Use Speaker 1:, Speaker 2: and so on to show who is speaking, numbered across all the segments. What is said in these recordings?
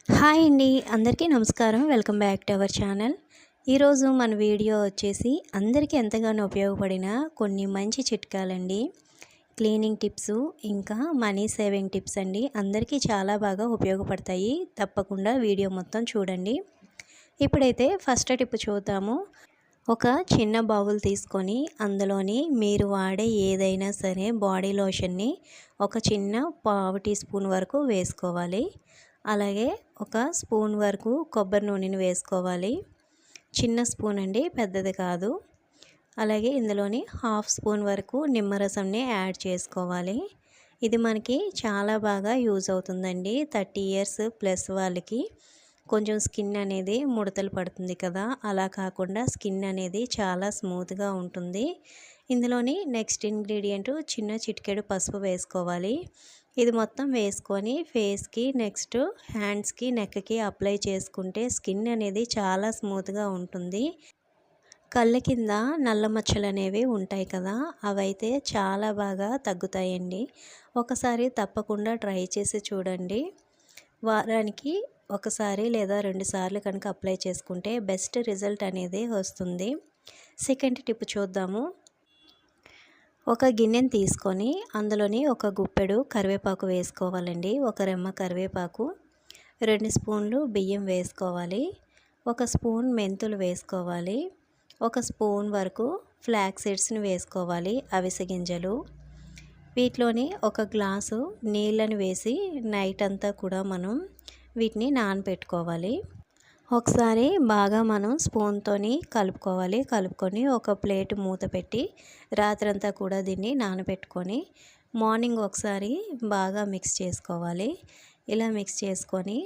Speaker 1: Hi అండి, అందరికీ నమస్కారం. Welcome back to our channel. ఈరోజు మన వీడియో వచ్చేసి అందరికీ ఎంతగానో ఉపయోగపడిన కొన్ని మంచి చిట్కాలండి. క్లీనింగ్ టిప్స్ ఇంకా మనీ సేవింగ్ టిప్స్ అండి. అందరికీ చాలా బాగా ఉపయోగపడతాయి. తప్పకుండా వీడియో మొత్తం చూడండి. ఇప్పుడైతే ఫస్ట్ టిప్ చూద్దాము. ఒక చిన్న బౌల్ తీసుకొని అందులోని మీరు వాడే ఏదైనా సరే బాడీ లోషన్ని ఒక చిన్న పావు టీ స్పూన్ వరకు వేసుకోవాలి. అలాగే ఒక స్పూన్ వరకు కొబ్బరి నూనెని వేసుకోవాలి. చిన్న స్పూన్ అండి, పెద్దది కాదు. అలాగే ఇందులోని హాఫ్ స్పూన్ వరకు నిమ్మరసంని యాడ్ చేసుకోవాలి. ఇది మనకి చాలా బాగా యూజ్ అవుతుందండి. 30 ఇయర్స్ ప్లస్ వాళ్ళకి కొంచెం స్కిన్ అనేది ముడతలు పడుతుంది కదా, అలా కాకుండా స్కిన్ అనేది చాలా స్మూత్గా ఉంటుంది. ఇందులోని నెక్స్ట్ ఇంగ్రీడియంట్ చిన్న చిటికెడు పసుపు వేసుకోవాలి. ఇది మొత్తం వేసుకొని ఫేస్కి నెక్స్ట్ హ్యాండ్స్కి నెక్కి అప్లై చేసుకుంటే స్కిన్ అనేది చాలా స్మూత్గా ఉంటుంది. కళ్ళ కింద నల్ల మచ్చలు అనేవి ఉంటాయి కదా, అవైతే చాలా బాగా తగ్గుతాయండి. ఒకసారి తప్పకుండా ట్రై చేసి చూడండి. వారానికి ఒకసారి లేదా 2 సార్లు కనుక అప్లై చేసుకుంటే బెస్ట్ రిజల్ట్ అనేది వస్తుంది. సెకండ్ టిప్ చూద్దాము. ఒక గిన్నెని తీసుకొని అందులోని ఒక గుప్పెడు కరివేపాకు వేసుకోవాలండి. ఒక రెమ్మ కరివేపాకు, 2 స్పూన్లు బియ్యం వేసుకోవాలి. ఒక స్పూన్ మెంతులు వేసుకోవాలి. ఒక స్పూన్ వరకు ఫ్లాక్స్ సీడ్స్ని వేసుకోవాలి, అవిసె గింజలు. వీటిలోని ఒక గ్లాసు నీళ్ళని వేసి నైట్ అంతా కూడా మనం వీటిని నానబెట్టుకోవాలి. ఒకసారి బాగా మనం స్పూన్తోని కలుపుకొని ఒక ప్లేట్ మూత పెట్టి రాత్రంతా కూడా దీన్ని నానబెట్టుకొని మార్నింగ్ ఒకసారి బాగా మిక్స్ చేసుకోవాలి. ఇలా మిక్స్ చేసుకొని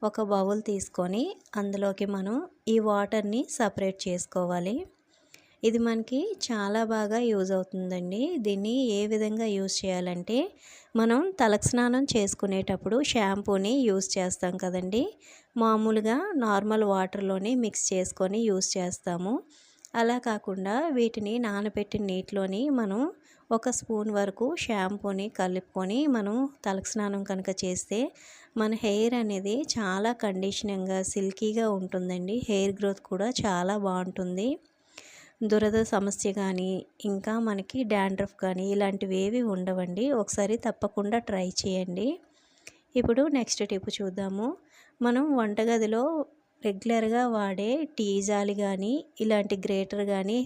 Speaker 1: ఒక బౌల్ తీసుకొని అందులోకి మనం ఈ వాటర్ని సపరేట్ చేసుకోవాలి. ఇది మనకి చాలా బాగా యూజ్ అవుతుందండి. దీన్ని ఏ విధంగా యూజ్ చేయాలంటే, మనం తలకు స్నానం చేసుకునేటప్పుడు షాంపూని యూజ్ చేస్తాం కదండి, మామూలుగా నార్మల్ వాటర్లోనే మిక్స్ చేసుకొని యూజ్ చేస్తాము. అలా కాకుండా వీటిని నానబెట్టిన నీటిలోని మనం ఒక స్పూన్ వరకు షాంపూని కలుపుకొని మనం తలకు స్నానం కనుక చేస్తే మన హెయిర్ అనేది చాలా కండిషనింగ్గా సిల్కీగా ఉంటుందండి. హెయిర్ గ్రోత్ కూడా చాలా బాగుంటుంది. దురద సమస్య కానీ ఇంకా మనకి డాండ్రఫ్ కానీ ఇలాంటివి ఏవి ఉండవండి. ఒకసారి తప్పకుండా ట్రై చేయండి. ఇప్పుడు నెక్స్ట్ టిప్ చూద్దాము. మనం వంటగదిలో రెగ్యులర్గా వాడే టీ జాలి కానీ ఇలాంటి గ్రేటర్ కానీ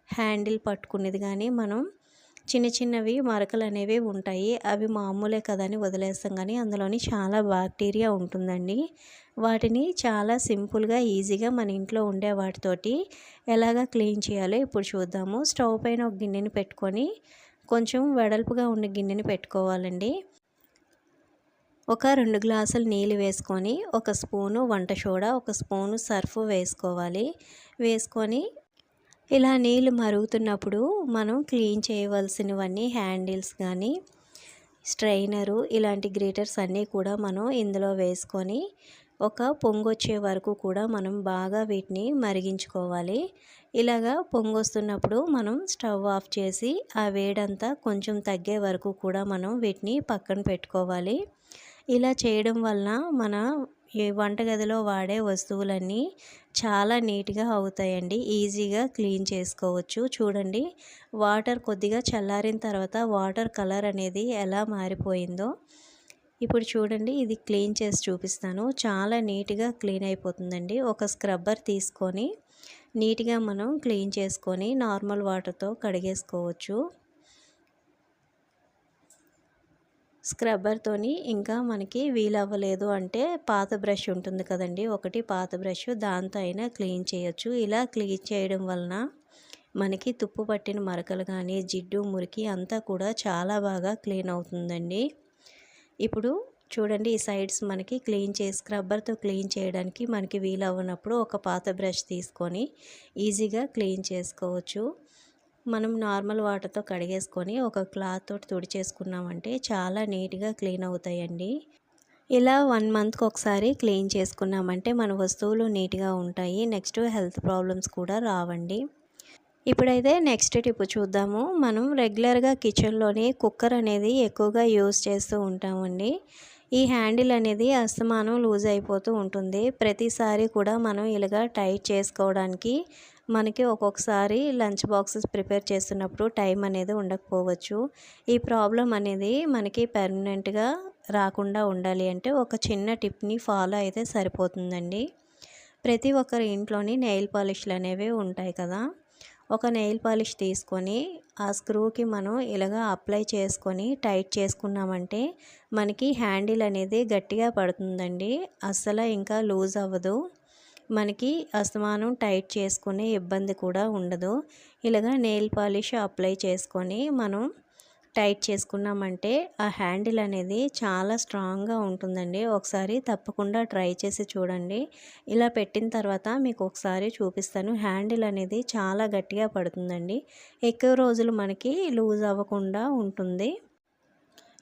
Speaker 1: హ్యాండిల్ పట్టుకునేది కానీ మనం చిన్న చిన్నవి మరకలు అనేవి ఉంటాయి. అవి మామూలే కదని వదిలేస్తాం, కానీ అందులోని చాలా బ్యాక్టీరియా ఉంటుందండి. వాటిని చాలా సింపుల్గా ఈజీగా మన ఇంట్లో ఉండే వాటితోటి ఎలాగా క్లీన్ చేయాలో ఇప్పుడు చూద్దాము. స్టవ్ పైన ఒక గిన్నెని పెట్టుకొని కొంచెం వెడల్పుగా ఉన్న గిన్నెని పెట్టుకోవాలండి. ఒక 2 గ్లాసులు నీళ్ళు వేసుకొని ఒక స్పూను వంట సోడా, ఒక స్పూను సర్ఫ్ వేసుకోవాలి. వేసుకొని ఇలా నీళ్ళు మరుగుతున్నప్పుడు మనం క్లీన్ చేయవలసినవన్నీ హ్యాండిల్స్ కానీ స్ట్రైనరు ఇలాంటి గ్రేటర్స్ అన్నీ కూడా మనం ఇందులో వేసుకొని ఒక పొంగొచ్చే వరకు కూడా మనం బాగా వీటిని మరిగించుకోవాలి. ఇలాగా పొంగొస్తున్నప్పుడు మనం స్టవ్ ఆఫ్ చేసి ఆ వేడంతా కొంచెం తగ్గే వరకు కూడా మనం వీటిని పక్కన పెట్టుకోవాలి. ఇలా చేయడం వలన మన ఈ వంటగదిలో వాడే వస్తువులన్నీ చాలా నీట్గా అవుతాయండి. ఈజీగా క్లీన్ చేసుకోవచ్చు. చూడండి, వాటర్ కొద్దిగా చల్లారిన తర్వాత వాటర్ కలర్ అనేది ఎలా మారిపోయిందో. ఇప్పుడు చూడండి, ఇది క్లీన్ చేసి చూపిస్తాను. చాలా నీట్గా క్లీన్ అయిపోతుందండి. ఒక స్క్రబ్బర్ తీసుకొని నీట్గా మనం క్లీన్ చేసుకొని నార్మల్ వాటర్తో కడిగేసుకోవచ్చు. స్క్రబ్బర్తోని ఇంకా మనకి వీలవ్వలేదు అంటే పాత బ్రష్ ఉంటుంది కదండి, ఒకటి పాత బ్రష్, దాంతో అయినా క్లీన్ చేయొచ్చు. ఇలా క్లీన్ చేయడం వలన మనకి తుప్పు పట్టిన మరకలు కానీ జిడ్డు మురికి అంతా కూడా చాలా బాగా క్లీన్ అవుతుందండి. ఇప్పుడు చూడండి, ఈ సైడ్స్ మనకి స్క్రబ్బర్తో క్లీన్ చేయడానికి మనకి వీలవ్వనప్పుడు ఒక పాత బ్రష్ తీసుకొని ఈజీగా క్లీన్ చేసుకోవచ్చు. మనం నార్మల్ వాటర్తో కడిగేసుకొని ఒక క్లాత్ తోటి తుడిచేసుకున్నామంటే చాలా నీట్గా క్లీన్ అవుతాయండి. ఇలా 1 మంత్కి ఒకసారి క్లీన్ చేసుకున్నామంటే మన వస్తువులు నీట్గా ఉంటాయి. నెక్స్ట్ హెల్త్ ప్రాబ్లమ్స్ కూడా రావండి. ఇప్పుడైతే నెక్స్ట్ టిప్ చూద్దాము. మనం రెగ్యులర్గా కిచెన్లోని కుక్కర్ అనేది ఎక్కువగా యూజ్ చేస్తూ ఉంటామండి. ఈ హ్యాండిల్ అనేది అస్తమానం లూజ్ అయిపోతూ ఉంటుంది. ప్రతిసారి కూడా మనం ఇలాగా టైట్ చేసుకోవడానికి మనకి ఒక్కొక్కసారి లంచ్ బాక్సెస్ ప్రిపేర్ చేస్తున్నప్పుడు టైం అనేది ఉండకపోవచ్చు. ఈ ప్రాబ్లం అనేది మనకి పర్మనెంట్గా రాకుండా ఉండాలి అంటే ఒక చిన్న టిప్ని ఫాలో అయితే సరిపోతుందండి. ప్రతి ఒక్కరి ఇంట్లోని నెయిల్ పాలిష్లు అనేవి ఉంటాయి కదా. ఒక నెయిల్ పాలిష్ తీసుకొని ఆ స్క్రూకి మనం ఇలాగా అప్లై చేసుకొని టైట్ చేసుకున్నామంటే మనకి హ్యాండిల్ అనేది గట్టిగా పడుతుందండి. అస్సలు ఇంకా లూజ్ అవ్వదు. మనకి అస్తమానం టైట్ చేసుకునే ఇబ్బంది కూడా ఉండదు. ఇలాగా నెయిల్ పాలిష్ అప్లై చేసుకొని మనం టైట్ చేసుకున్నామంటే ఆ హ్యాండిల్ అనేది చాలా స్ట్రాంగ్గా ఉంటుందండి. ఒకసారి తప్పకుండా ట్రై చేసి చూడండి. ఇలా పెట్టిన తర్వాత మీకు ఒకసారి చూపిస్తాను. హ్యాండిల్ అనేది చాలా గట్టిగా పడుతుందండి. ఎక్కువ రోజులు మనకి లూజ్ అవ్వకుండా ఉంటుంది.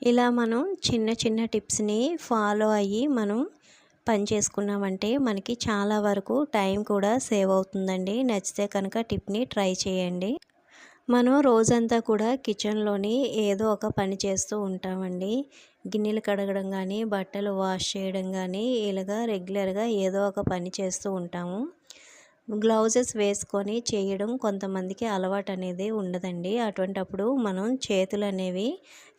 Speaker 1: ఇలా మనం చిన్న చిన్న టిప్స్ని ఫాలో అయ్యి మనం పని చేసుకున్నామంటే మనకి చాలా వరకు టైం కూడా సేవ్ అవుతుందండి. నచ్చితే కనుక టిప్ని ట్రై చేయండి. మనం రోజంతా కూడా కిచెన్లోని ఏదో ఒక పని చేస్తూ ఉంటామండి. గిన్నెలు కడగడం కానీ, బట్టలు వాష్ చేయడం కానీ, ఇలాగా రెగ్యులర్గా ఏదో ఒక పని చేస్తూ ఉంటాము. గ్లౌజెస్ వేసుకొని చేయడం కొంతమందికి అలవాటు అనేది ఉండదండి. అటువంటప్పుడు మనం చేతులు అనేవి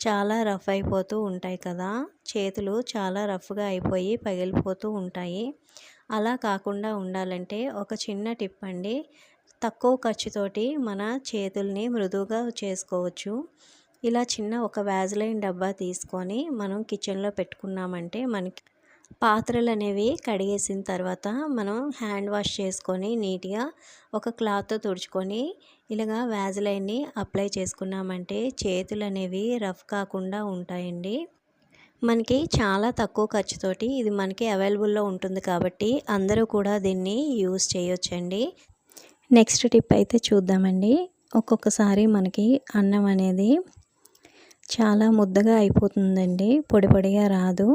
Speaker 1: చాలా రఫ్ అయిపోతూ ఉంటాయి కదా. చేతులు చాలా రఫ్గా అయిపోయి పగిలిపోతూ ఉంటాయి. అలా కాకుండా ఉండాలంటే ఒక చిన్న టిప్ అండి. తక్కువ ఖర్చుతోటి మన చేతుల్ని మృదువుగా చేసుకోవచ్చు. ఇలా చిన్న ఒక వ్యాజ్లైన్ డబ్బా తీసుకొని మనం కిచెన్లో పెట్టుకున్నామంటే మనకి పాత్రలు అనేవి కడిగేసిన తర్వాత మనం హ్యాండ్ వాష్ చేసుకొని నీట్గా ఒక క్లాత్తో తుడుచుకొని ఇలాగా వ్యాజ్లైన్ని అప్లై చేసుకున్నామంటే చేతులు అనేవి రఫ్ కాకుండా ఉంటాయండి. మనకి చాలా తక్కువ ఖర్చుతోటి ఇది మనకి అవైలబుల్లో ఉంటుంది కాబట్టి అందరూ కూడా దీన్ని యూజ్ చేయొచ్చండి. నెక్స్ట్ టిప్ అయితే చూద్దామండి. ఒక్కొక్కసారి మనకి అన్నం అనేది చాలా ముద్దగా అయిపోతుందండి. పొడి పొడిగా రాదు.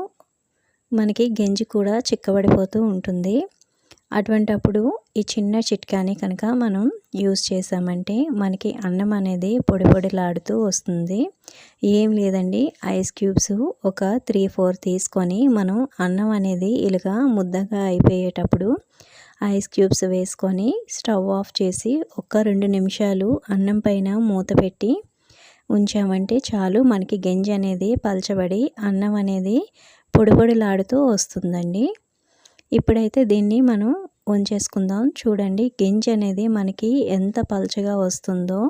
Speaker 1: మనకి గంజి కూడా చిక్కబడిపోతూ ఉంటుంది. అటువంటప్పుడు ఈ చిన్న చిట్కాని కనుక మనం యూజ్ చేసామంటే మనకి అన్నం అనేది పొడి పొడిలాడుతూ వస్తుంది. ఏం లేదండి, ఐస్ క్యూబ్స్ ఒక 3-4 తీసుకొని మనం అన్నం అనేది ఇలాగా ముద్దగా అయిపోయేటప్పుడు ఐస్ క్యూబ్స్ వేసుకొని స్టవ్ ఆఫ్ చేసి ఒక 2 నిమిషాలు అన్నం పైన మూత పెట్టి ఉంచామంటే చాలు, మనకి గంజి అనేది పలచబడి అన్నం అనేది పొడి పొడిలాడుతూ వస్తుందండి. ఇప్పుడైతే దీన్ని మనం ఉంచేసుకుందాం. చూడండి గంజి అనేది మనకి ఎంత పలచగా వస్తుందో,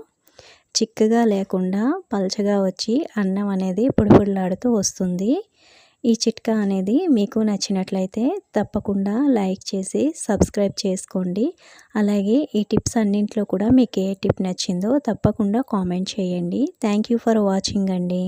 Speaker 1: చిక్కగా లేకుండా పలచగా వచ్చి అన్నం అనేది పొడి పొడిలాడుతూ వస్తుంది. ఈ చిట్కా అనేది మీకు నచ్చినట్లయితే తప్పకుండా లైక్ చేసి సబ్స్క్రైబ్ చేసుకోండి. అలాగే ఈ టిప్స్ అన్నింటిలో కూడా మీకు ఏ టిప్ నచ్చిందో తప్పకుండా కామెంట్ చేయండి. థ్యాంక్ యూ ఫర్ వాచింగ్ అండి.